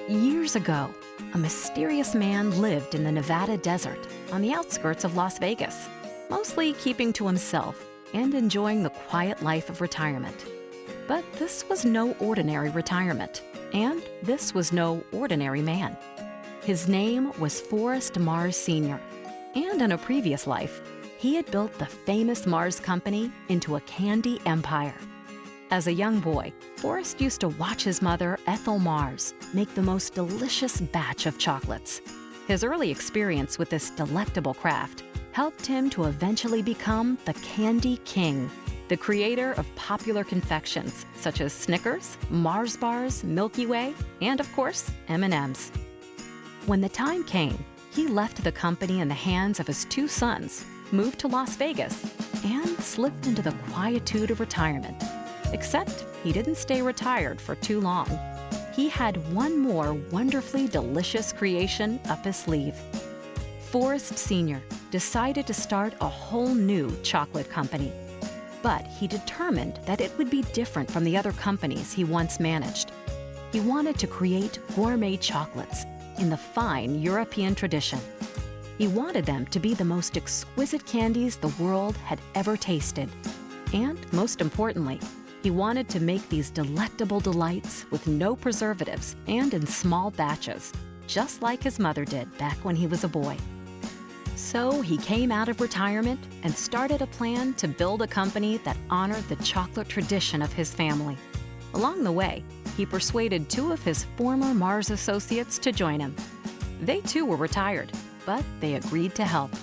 Years ago, a mysterious man lived in the Nevada desert on the outskirts of Las Vegas, mostly keeping to himself and enjoying the quiet life of retirement. But this was no ordinary retirement, and this was no ordinary man. His name was Forrest Mars Sr., and in a previous life, he had built the famous Mars Company into a candy empire. As a young boy, Forrest used to watch his mother, Ethel Mars, make the most delicious batch of chocolates. His early experience with this delectable craft helped him to eventually become the Candy King, the creator of popular confections such as Snickers, Mars bars, Milky Way, and of course, M&Ms. When the time came, he left the company in the hands of his two sons, moved to Las Vegas, and slipped into the quietude of retirement. Except he didn't stay retired for too long. He had one more wonderfully delicious creation up his sleeve. Forrest Sr. decided to start a whole new chocolate company. But he determined that it would be different from the other companies he once managed. He wanted to create gourmet chocolates in the fine European tradition. He wanted them to be the most exquisite candies the world had ever tasted. And most importantly, he wanted to make these delectable delights with no preservatives and in small batches, just like his mother did back when he was a boy. So he came out of retirement and started a plan to build a company that honored the chocolate tradition of his family. Along the way, he persuaded two of his former Mars associates to join him. They too were retired, but they agreed to help.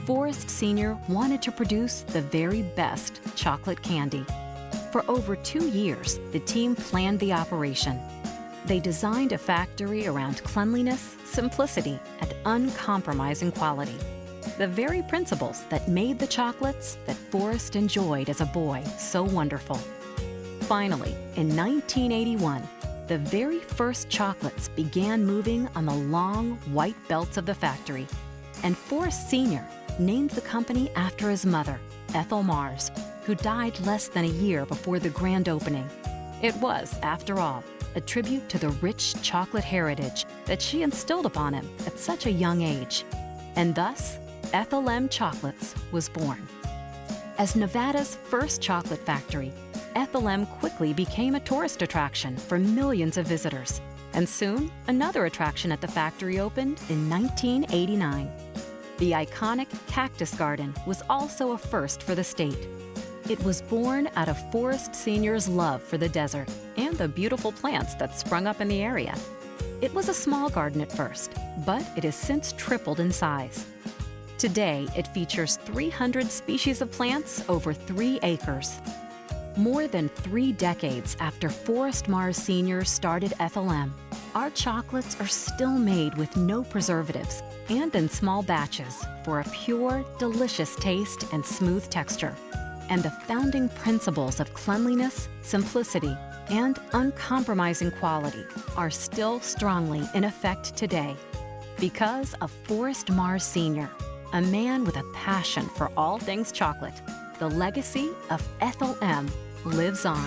Forrest Sr. wanted to produce the very best chocolate candy. For over 2 years, the team planned the operation. They designed a factory around cleanliness, simplicity, and uncompromising quality. The very principles that made the chocolates that Forrest enjoyed as a boy so wonderful. Finally, in 1981, the very first chocolates began moving on the long, white belts of the factory, and Forrest Sr. named the company after his mother, Ethel Mars, who died less than a year before the grand opening. It was, after all, a tribute to the rich chocolate heritage that she instilled upon him at such a young age. And thus, Ethel M. Chocolates was born. As Nevada's first chocolate factory, Ethel M. quickly became a tourist attraction for millions of visitors. And soon, another attraction at the factory opened in 1989. The iconic Cactus Garden was also a first for the state. It was born out of Forrest Sr.'s love for the desert and the beautiful plants that sprung up in the area. It was a small garden at first, but it has since tripled in size. Today, it features 300 species of plants over 3 acres. More than 3 decades after Forrest Mars Sr. started Ethel M., our chocolates are still made with no preservatives and in small batches for a pure, delicious taste and smooth texture. And the founding principles of cleanliness, simplicity, and uncompromising quality are still strongly in effect today. Because of Forrest Mars Sr., a man with a passion for all things chocolate, the legacy of Ethel M. lives on.